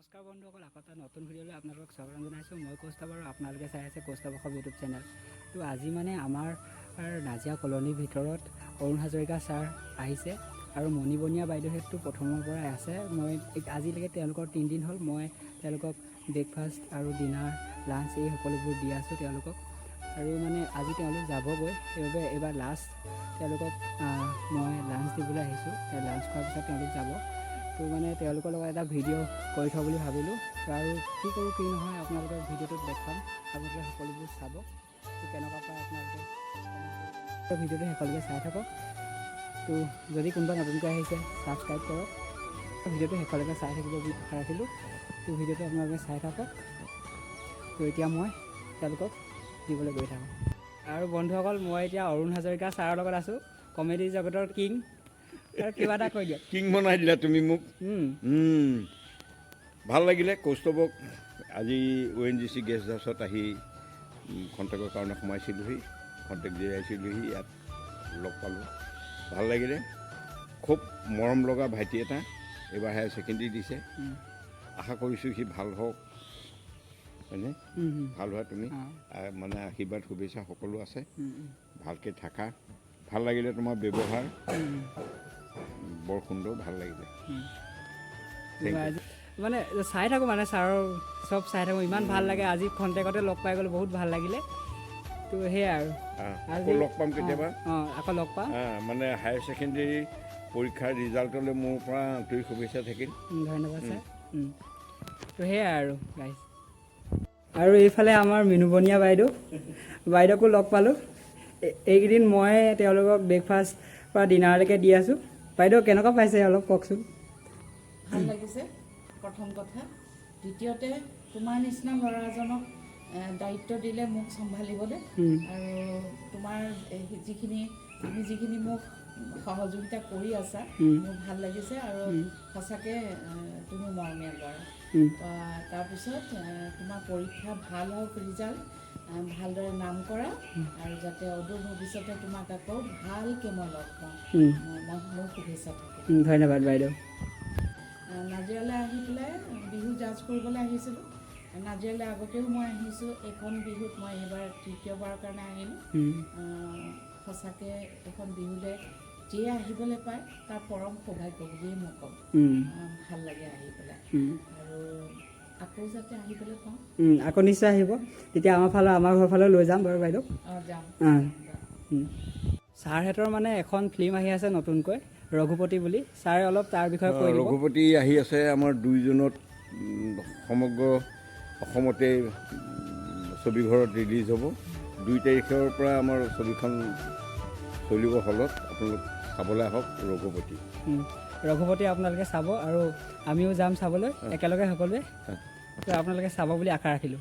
নমস্কাৰ বন্ধুসকল, আকৌ এটা নতুন ভিডিঅ'লৈ আপোনালোকক স্বাগতম জনাইছোঁ। মই কৌস্তভ আৰু আপোনালোকে চাই আছে কৌস্তভ অসম ইউটিউব চেনেল। তো আজি মানে আমাৰ নাজিয়া কলনীৰ ভিতৰত অৰুণ হাজৰিকা ছাৰ আহিছে আৰু মণিবনীয়া বাইদেউহেতটো প্ৰথমৰ পৰাই আছে। মই আজিলৈকে তেওঁলোকৰ 3 দিন হ'ল মই তেওঁলোকক ব্ৰেকফাষ্ট আৰু ডিনাৰ লাঞ্চ এই সকলোবোৰ দি আছোঁ তেওঁলোকক। আৰু মানে আজি তেওঁলোক যাবগৈ, সেইবাবে এইবাৰ লাষ্ট তেওঁলোকক মই লাঞ্চ দিবলৈ আহিছোঁ। লাঞ্চ খোৱাৰ পিছত তেওঁলোক যাব। তো মানে তেওঁলোকৰ লগত এটা ভিডিঅ' কৰি থওঁ বুলি ভাবিলোঁ। আৰু কি কৰোঁ কি নহয় আপোনালোকৰ ভিডিঅ'টোত দেখাম, আপোনালোকে সকলোবোৰ চাব। তো কেনেকুৱা পায় আপোনালোকে ভিডিঅ'টো সকলোকে চাই থাকক। তো যদি কোনোবা নতুনকৈ আহিছে ছাবস্ক্ৰাইব কৰক। ভিডিঅ'টো সকলোকে চাই থাকিব বুলি আশা ৰাখিলোঁ। তো ভিডিঅ'টো আপোনালোকে চাই থাকক। তো এতিয়া মই তেওঁলোকক দিবলৈ গৈ থাকোঁ। আৰু বন্ধুসকল, মই এতিয়া অৰুণ হাজৰিকা ছাৰৰ লগত আছোঁ, কমেডি জগতৰ কিং। কিবা এটা কৈ দিয়ক। কিং বনাই দিলা তুমি মোক। ভাল লাগিলে কৌস্তভক আজি ONGC গেষ্ট হাউচত আহি খন্তেকৰ কাৰণে সোমাইছিলোঁহি, খন্তেক জিৰাইছিলোঁহি, ইয়াত লগ পালোঁ, ভাল লাগিলে। খুব মৰম লগা ভাইটি এটা, এইবাৰ হায়াৰ ছেকেণ্ডেৰী দিছে। আশা কৰিছোঁ সি ভাল হওক, হয়নে? ভাল হোৱা তুমি মানে আশীৰ্বাদ শুভেচ্ছা সকলো আছে, ভালকৈ থাকা। ভাল লাগিলে তোমাৰ ব্যৱহাৰ, বৰ সুন্দৰ, ভাল লাগিলে। মানে চাই থাকোঁ, মানে ছাৰৰ চব চাই থাকোঁ, ইমান ভাল লাগে। আজি খন্তেকতে লগ পাই গ'লোঁ, বহুত ভাল লাগিলে। তো সেয়াই আৰু আকৌ লগ পাম কেতিয়াবা। আকৌ লগ পাম মানে হায়াৰ ছেকেণ্ডেৰী পৰীক্ষাৰ ৰিজাল্টলৈ মোৰ পৰা আন্তৰিক শুভেচ্ছা থাকিল। ধন্যবাদ ছাৰ। তো সেয়াই আৰু গাইজ। আৰু এইফালে আমাৰ মিনুবনীয়া বাইদেউকো লগ পালোঁ। এইকেইদিন মই তেওঁলোকক ব্ৰেকফাষ্ট পৰা ডিনাৰলৈকে দি আছোঁ। বাইদেউ কেনেকুৱা পাইছে অলপ কওকচোন। ভাল লাগিছে প্ৰথম কথা। দ্বিতীয়তে তোমাৰ নিচিনা ল'ৰা এজনক দায়িত্ব দিলে মোক চম্ভালিবলৈ, আৰু তোমাৰ তুমি যিখিনি মোক সহযোগিতা কৰি আছা মোৰ ভাল লাগিছে। আৰু সঁচাকৈ তুমি মৰমীয়াল ল'ৰা। তাৰপিছত তোমাৰ পৰীক্ষা ভাল হওক, ৰিজাল্ট ভালদৰে নাম কৰা, আৰু যাতে অদূৰ ভৱিষ্যতে তোমাক আকৌ ভালকৈ মই লগ পাওঁ, মোৰ শুভেচ্ছা থাকিল। ধন্যবাদ বাইদেউ। নাজিৰালৈ আহি পেলাই বিহু জাজ কৰিবলৈ আহিছিলোঁ। নাজিৰালৈ আগতেও মই আহিছোঁ, এইখন বিহুত মই এইবাৰ তৃতীয়বাৰৰ কাৰণে আহিলোঁ। সঁচাকৈ এখন বিহুলৈ যিয়ে আহিবলৈ পায় তাৰ পৰম সৌভাগ্য বুলিয়েই মই ক'ম। ভাল লাগে আহি পেলাই, আৰু আকৌ যাতে আহিবলৈ পাওঁ। আকৌ নিশ্চয় আহিব, তেতিয়া আমাৰ ঘৰৰ ফালে লৈ যাম বাৰু বাইদেউ। যাম। ছাৰহঁতৰ মানে এখন ফিল্ম আহি আছে নতুনকৈ, ৰঘুপতি বুলি। ছাৰে অলপ তাৰ বিষয়ে কৈ দিব। ৰঘুপতি আহি আছে আমাৰ 2 জুনত, সমগ্ৰ অসমতে ছবিঘৰত ৰিলিজ হ'ব। 2 তাৰিখৰ পৰা আমাৰ ছবিখন চলিব হলত। আপোনালোক চাবলৈ আহক ৰঘুপতি আপোনালোকে চাব, আৰু আমিও যাম চাবলৈ একেলগে সকলোৱে। তো আপোনালোকে চাব বুলি আশা ৰাখিলোঁ।